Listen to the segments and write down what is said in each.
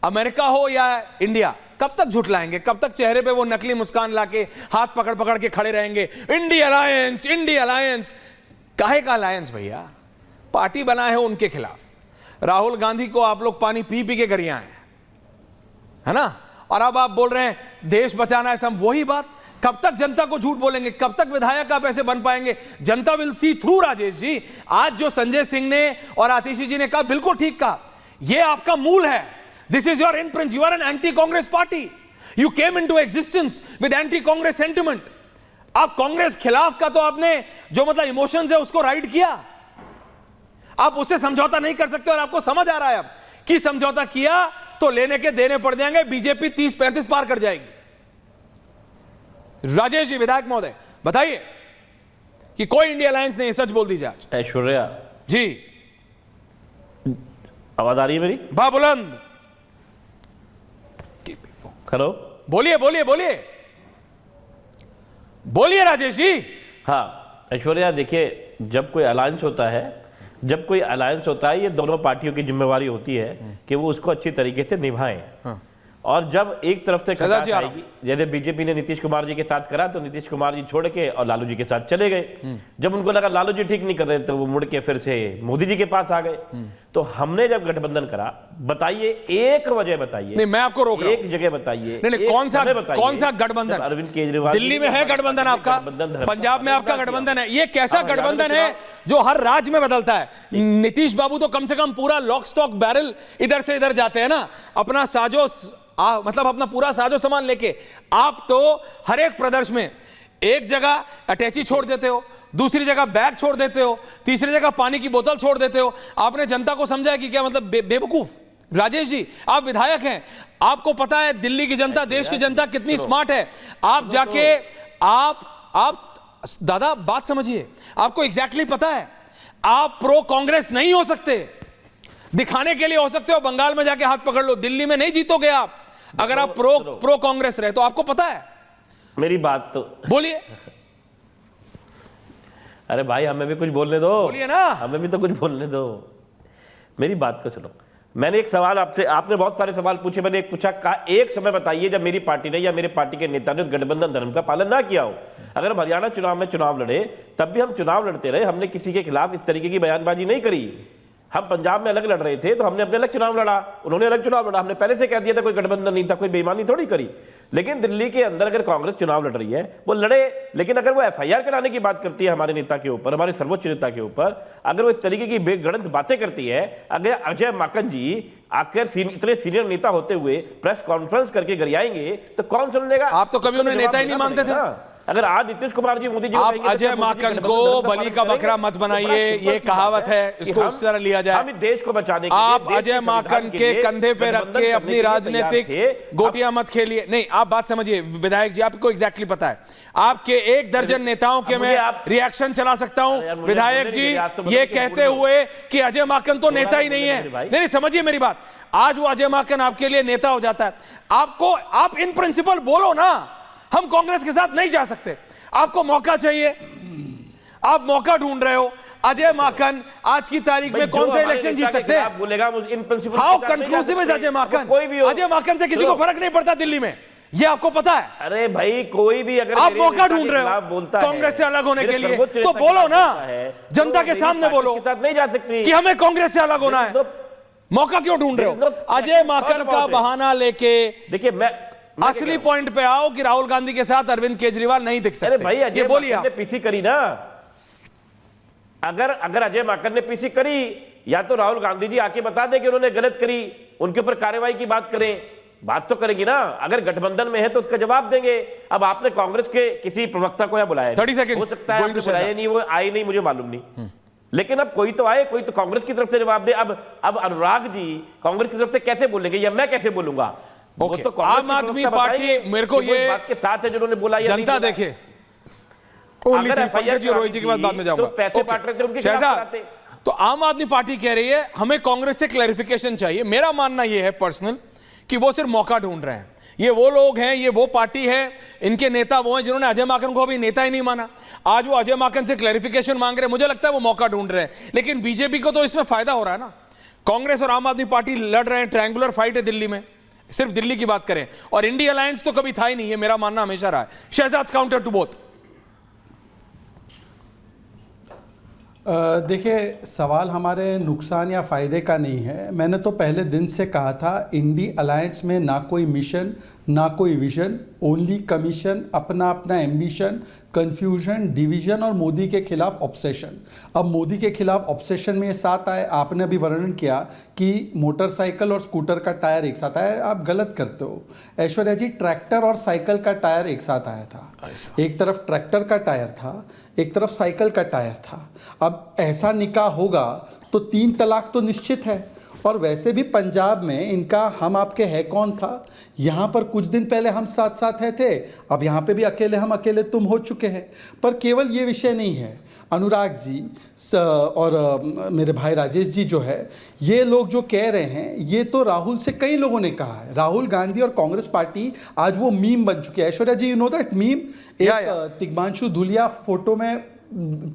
America हो या India, कब तक झुठलाएंगे? कब तक चेहरे पे वो नकली मुस्कान लाके हाथ पकड़ पकड़ के खड़े रहेंगे? India alliance, India alliance. काहे का अलायंस भैया? पार्टी बनाए हो उनके खिलाफ। राहुल गांधी को आप लोग पानी पी पी के घर आए हैं, है ना? और अब आप बोल रहे हैं देश बचाना है सब। वही बात, कब तक जनता को झूठ बोलेंगे? कब तक विधायक आप ऐसे बन पाएंगे? जनता will see through. Rajesh ji, आज जो संजय सिंह ने और आतिशी जी ने कहा, बिल्कुल ठीक कहा। यह आपका मूल है। This is your imprint. You are an anti Congress party. You came into existence with anti Congress sentiment. आप कांग्रेस खिलाफ का तो आपने जो मतलब इमोशंस है उसको राइड किया। आप उससे समझौता नहीं कर सकते और आपको समझ आ रहा है अब कि समझौता किया तो लेने के देने पड़ जाएंगे। बीजेपी 30-35 पार कर जाएगी। राजेश जी, विधायक महोदय, बताइए कि कोई इंडिया अलायंस नहीं, सच बोल दीजिए आज। ऐश्वर्या जी, आवाज आ रही है मेरी? बाबुलंद, हेलो, बोलिए बोलिए बोलिए बोलिए राजेश जी। हाँ ऐश्वर्या, देखिए, जब कोई अलायंस होता है ये दोनों पार्टियों की जिम्मेवारी होती है कि वो उसको अच्छी तरीके से निभाएं। हाँ। और जब एक तरफ से खटास आएगी, जैसे बीजेपी ने नीतीश कुमार जी के साथ करा तो नीतीश कुमार जी छोड़ के और लालू जी के साथ चले गए। जब उनको लगा लालू जी ठीक नहीं कर रहे तो वो मुड़ के फिर से मोदी जी के पास आ गए। तो हमने जब गठबंधन करा, बताइए एक वजह बताइए। नहीं, मैं आपको रोक रहा हूं। एक जगह बताइए। नहीं, कौन सा गठबंधन? अरविंद केजरीवाल दिल्ली में है गठबंधन आपका, पंजाब में आपका गठबंधन है। ये कैसा गठबंधन है जो हर राज्य में बदलता है? नीतीश बाबू तो कम से कम पूरा लॉक स्टॉक बैरल इधर से इधर जाते हैं ना, अपना मतलब अपना पूरा साजो सामान लेके। आप तो हर एक प्रदर्शन में एक जगह अटैची छोड़ देते हो, दूसरी जगह बैग छोड़ देते हो, तीसरी जगह पानी की बोतल छोड़ देते हो। आपने जनता को समझा है कि क्या मतलब बेवकूफ? राजेश जी, आप विधायक हैं, आपको पता है दिल्ली की जनता, देश की जनता कितनी स्मार्ट है। आप जाके आप दादा बात समझिए, आपको एग्जैक्टली पता है आप प्रो कांग्रेस नहीं हो सकते। दिखाने के लिए हो सकते हो, बंगाल में जाके हाथ पकड़ लो, दिल्ली में नहीं जीतोगे आप अगर आप प्रो कांग्रेस रहे तो। आपको पता है। मेरी बात तो बोलिए। अरे भाई, हमें भी कुछ बोलने दो। बोलिए ना, हमें भी तो कुछ बोलने दो। मेरी बात को सुनो। मैंने एक सवाल आपसे, आपने बहुत सारे सवाल पूछे, मैंने एक पूछा, कहा एक समय बताइए जब मेरी पार्टी ने या मेरे पार्टी के नेता ने उस गठबंधन धर्म का पालन ना किया हो। अगर हम हरियाणा चुनाव में चुनाव लड़े तब भी हम चुनाव लड़ते रहे, हमने किसी के खिलाफ इस तरीके की बयानबाजी नहीं करी। हम पंजाब में अलग लड़ रहे थे तो हमने अपने अलग चुनाव लड़ा, उन्होंने अलग चुनाव लड़ा। हमने पहले से कह दिया था कोई गठबंधन नहीं था, कोई बेईमानी थोड़ी करी। लेकिन दिल्ली के अंदर अगर कांग्रेस चुनाव लड़ रही है, वो लड़े, लेकिन अगर वो एफआईआर कराने की बात करती है हमारे नेता के ऊपर, हमारे सर्वोच्च नेता के ऊपर, अगर वो इस तरीके की बेगणित बातें करती है, अगर अजय माकन जी आखिर इतने सीनियर नेता होते हुए प्रेस कॉन्फ्रेंस करके गरियाएंगे तो कौन सुन लेगा? आप तो कभी उन्हें नेता ही नहीं मानते थे। अगर आज नीतीश कुमार जी, मोदी जी, आप अजय माकन को बलि का बकरा मत बनाइए, ये कहावत है, इसको उस तरह लिया जाए। हम देश को बचाने के आप अजय माकन के कंधे पे रख के अपनी राजनीतिक गोटियां मत खेलिए। नहीं, आप बात समझिए विधायक जी, आपको एग्जैक्टली पता है। आपके 1 दर्जन नेताओं के मैं रिएक्शन चला सकता हूं विधायक जी, ये कहते हुए कि अजय माकन तो नेता ही नहीं है। नहीं, समझिए मेरी बात। आज वो अजय माकन आपके लिए नेता हो जाता है। आप इन प्रिंसिपल बोलो ना, हम कांग्रेस के साथ नहीं जा सकते। आपको मौका चाहिए, आप मौका ढूंढ रहे हो। अजय माकन आज की तारीख में कौन सा इलेक्शन जीत सकते हैं? How conclusive is Ajay Maken? Ajay Maken से किसी को फर्क नहीं पड़ता दिल्ली में, ये आपको पता है। अरे भाई, कोई भी अगर आप मौका ढूंढ रहे हो कांग्रेस से अलग होने के लिए तो बोलो ना, जनता के सामने बोलो नहीं जा सकती कि हमें कांग्रेस से अलग होना है। मौका क्यों ढूंढ रहे हो? अजय माकन का बहाना लेके देखिए, मैं असली पॉइंट पे आओ कि राहुल गांधी के साथ अरविंद केजरीवाल नहीं दिख सकते। अरे भाई, ये बोलिए, आपने पीसी करी ना। अगर अजय माकन ने पीसी करी, या तो राहुल गांधी जी आके बता दे कि उन्होंने गलत करी, उनके ऊपर कार्रवाई की बात करें, बात तो करेगी ना। अगर गठबंधन में है तो उसका जवाब देंगे। अब आपने कांग्रेस के किसी प्रवक्ता को यहाँ बुलाया, 30 सेकंड हो सकता है बुलाया नहीं, वो आए नहीं, मुझे मालूम नहीं। लेकिन अब कोई तो आए, कोई तो कांग्रेस की तरफ से जवाब दे। अब अनुराग जी कांग्रेस की तरफ से कैसे बोलेंगे या मैं कैसे बोलूंगा? तो आम आदमी पार्टी मेरे को ये बात के साथ है जिन्होंने बोला, जनता देखे। अगर पंकज जी, रोहित जी की बात बाद में जाऊंगा, तो पैसे बांट रहे थे उनके खिलाफ। तो आम आदमी पार्टी कह रही है हमें कांग्रेस से क्लैरिफिकेशन चाहिए। मेरा मानना यह है पर्सनल कि वो सिर्फ मौका ढूंढ रहे हैं। ये वो लोग हैं, ये वो पार्टी है, इनके नेता वो हैं जिन्होंने अजय माकन को अभी नेता ही नहीं माना। आज वो अजय माकन से क्लैरिफिकेशन मांग रहे हैं। मुझे लगता है वो मौका ढूंढ रहे हैं। लेकिन बीजेपी को तो इसमें फायदा हो रहा है ना, कांग्रेस और आम आदमी पार्टी लड़ रहे हैं, ट्रायंगुलर फाइट है दिल्ली में, सिर्फ दिल्ली की बात करें, और इंडिया अलायंस तो कभी था ही नहीं, ये मेरा मानना हमेशा रहा है। Shehzad counter to both. देखिए, सवाल हमारे नुकसान या फ़ायदे का नहीं है। मैंने तो पहले दिन से कहा था, इंडी अलायंस में ना कोई मिशन, ना कोई विजन, ओनली कमीशन, अपना अपना एम्बिशन, कंफ्यूजन, डिवीजन और मोदी के खिलाफ ऑब्सेशन। अब मोदी के खिलाफ ऑब्सेशन में ये साथ आए, आपने अभी वर्णन किया कि मोटरसाइकिल और स्कूटर का टायर एक साथ आया, आप गलत करते हो। ऐश्वर्या जी, ट्रैक्टर और साइकिल का टायर एक साथ आया था। एक तरफ ट्रैक्टर का टायर था, एक तरफ साइकिल का टायर था। अब ऐसा निकाह होगा तो 3 तलाक तो निश्चित है। और वैसे भी पंजाब में इनका हम आपके है कौन था। यहाँ पर कुछ दिन पहले हम साथ साथ है थे, अब यहाँ पे भी अकेले हम अकेले तुम हो चुके हैं। पर केवल ये विषय नहीं है, अनुराग जी और मेरे भाई राजेश जी जो है, ये लोग जो कह रहे हैं, ये तो राहुल से कई लोगों ने कहा है। राहुल गांधी और कांग्रेस पार्टी आज वो मीम बन चुकी है। ऐश्वर्या जी, यू नो दैट मीम, एक तिग्मांशु धुलिया फोटो में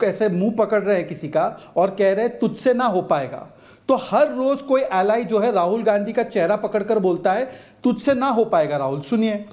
कैसे मुंह पकड़ रहे हैं किसी का और कह रहे हैं तुझसे ना हो पाएगा। तो हर रोज कोई एलाई जो है राहुल गांधी का चेहरा पकड़कर बोलता है तुझसे ना हो पाएगा राहुल। सुनिए,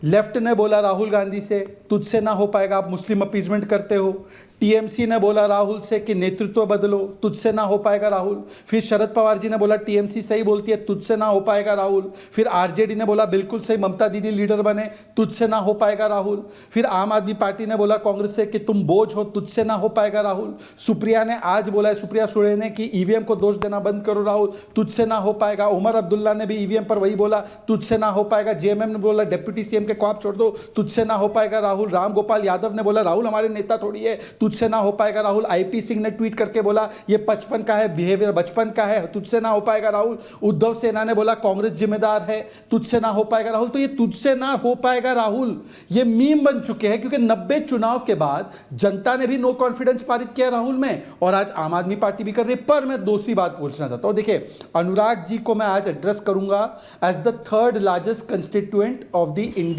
लेफ्ट ने बोला राहुल गांधी से तुझसे ना हो पाएगा, आप मुस्लिम अपीजमेंट करते हो। टीएमसी ने बोला राहुल से कि नेतृत्व बदलो, तुझसे ना हो पाएगा राहुल। फिर शरद पवार जी ने बोला टीएमसी सही बोलती है, तुझसे ना हो पाएगा राहुल। फिर आरजेडी ने बोला बिल्कुल सही, ममता दीदी लीडर बने, तुझसे ना हो पाएगा राहुल। फिर आम आदमी पार्टी ने बोला कांग्रेस से कि तुम बोझ हो, तुझसे ना हो पाएगा राहुल। सुप्रिया ने आज बोला है, सुप्रिया सुळे ने, कि ईवीएम को दोष देना बंद करो राहुल, तुझसे ना हो पाएगा। उमर अब्दुल्ला ने भी ईवीएम पर वही बोला, तुझसे ना हो पाएगा। जेएमएम ने बोला डिप्टी सीएम के ख्वाब छोड़ दो, तुझसे ना हो पाएगा राहुल। राम गोपाल यादव ने बोला राहुल हमारे नेता थोड़ी है, तुझसे ना हो पाएगा राहुल। आईपी सिंह ने ट्वीट करके बोला ये 55 का है, बिहेवियर बचपन का है, तुझसे ना हो पाएगा राहुल। उद्धव सेना ने बोला कांग्रेस जिम्मेदार है, तुझसे ना हो पाएगा राहुल। तो ये तुझसे ना हो पाएगा राहुल ये मीम बन चुके हैं, क्योंकि 90 चुनाव के बाद जनता ने भी नो कॉन्फिडेंस पारित किया राहुल में, और आज आम आदमी पार्टी भी कर रही है। पर मैं दूसरी बात पूछना चाहता हूं, देखिए अनुराग जी को मैं आज एड्रेस करूंगा as the third largest constituent of the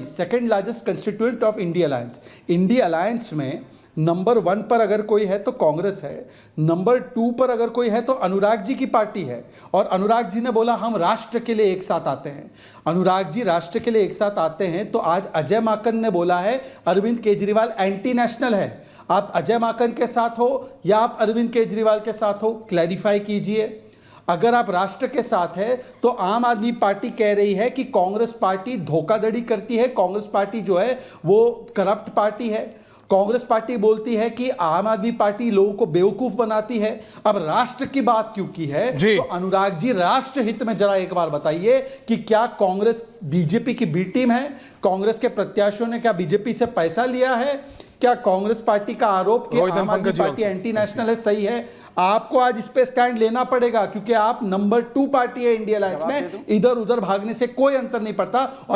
second largest constituent of India alliance. India alliance में नंबर 1 पर अगर कोई है तो कांग्रेस है, नंबर 2 पर अगर कोई है तो अनुराग जी की पार्टी है। और अनुराग जी ने बोला हम राष्ट्र के लिए एक साथ आते हैं। अनुराग जी राष्ट्र के लिए एक साथ आते हैं, तो आज अजय माकन ने बोला है अरविंद केजरीवाल एंटी नेशनल है। आप अजय माकन के साथ हो या आप अरविंद केजरीवाल के साथ हो, क्लैरिफाई कीजिए। अगर आप राष्ट्र के साथ है तो आम आदमी पार्टी कह रही है कि कांग्रेस पार्टी धोखाधड़ी करती है, कांग्रेस पार्टी जो है वो करप्ट पार्टी है। कांग्रेस पार्टी बोलती है कि आम आदमी पार्टी लोगों को बेवकूफ बनाती है। अब राष्ट्र की बात क्यों की है, तो अनुराग जी राष्ट्र हित में जरा एक बार बताइए कि क्या कांग्रेस बीजेपी की बी टीम है? कांग्रेस के प्रत्याशियों ने क्या बीजेपी से पैसा लिया है? क्या कांग्रेस पार्टी का आरोप कि आम आदमी पार्टी एंटी नेशनल है सही है? आपको आज इस पे स्टैंड लेना पड़ेगा, क्योंकि आप नंबर 2 पार्टी है इंडिया अलायंस में, इधर उधर भागने से कोई अंतर नहीं पड़ता।